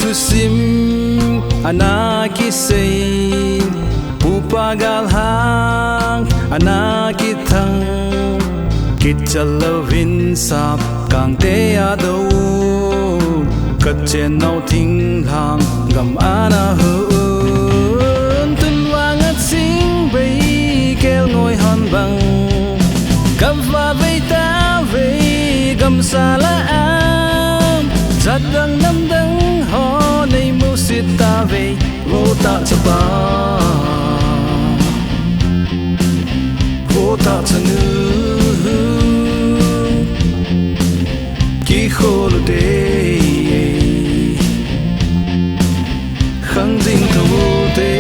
tu sim anaki sei pupagal hang anaki thang kit chalovin sap kang te ado kat chen nau thing hang gam ana hun tun wangat sing bei kel ngoi han bang gam va vei ta vei gam sala am zadang nam dang ho nei mu sit ta vei vô ta chapa vô ta chanu ki kholo de khang ding thâu te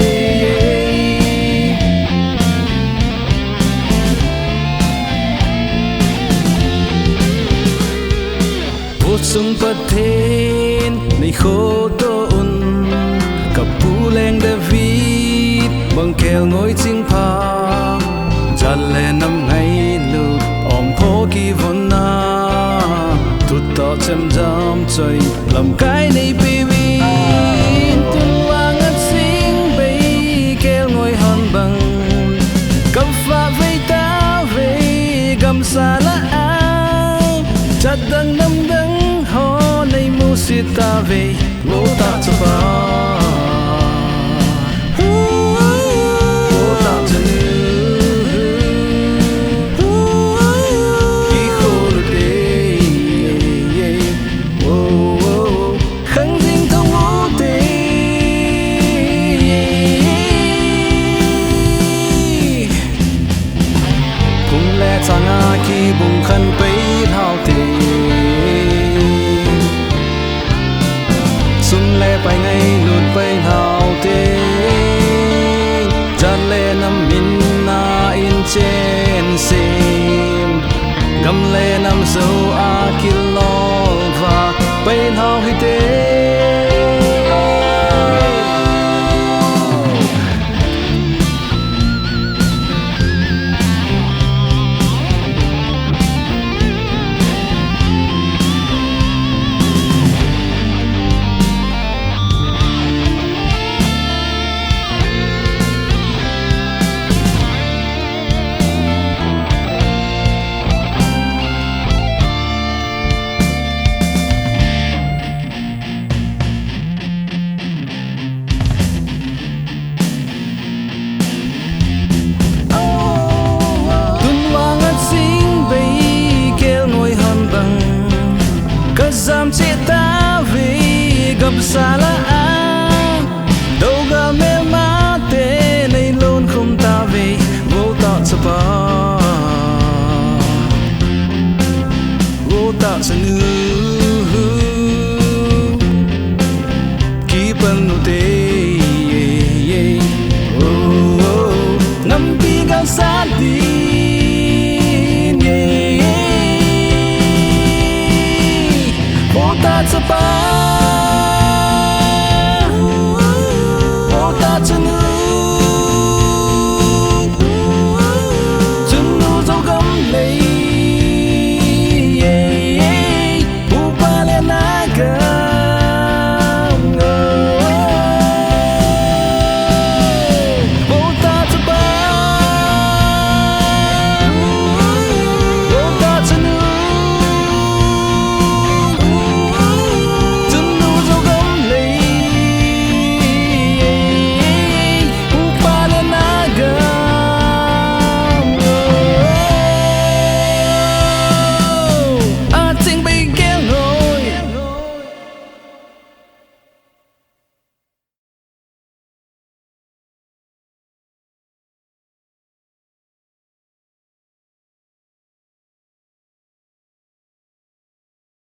vô sung pat then nei kho to un kapu leng David bang kel ngoi ching pha jal le nam ngai lu om kho ki von na tut to chem jam choi lam kai nei pi wi tung wang at sing bei kel ngoi han bang kam fa vei ta vei gam sa la a chat dang nam dang ho nei mu sit ta vei wo ta chapa sang khi bùng khăn bấy thao thì xuân lê bay ngay luôn bay thao thì chân lê nằm min na in trên sim gầm lê nằm dấu a kilo và bay thao hi thế Zam che ta vi gam sala a đâu ga me ma te nei lon khom ta vi vô ta chapa vô ta chanu ki pan nu te nam pi ga sa di ta chapa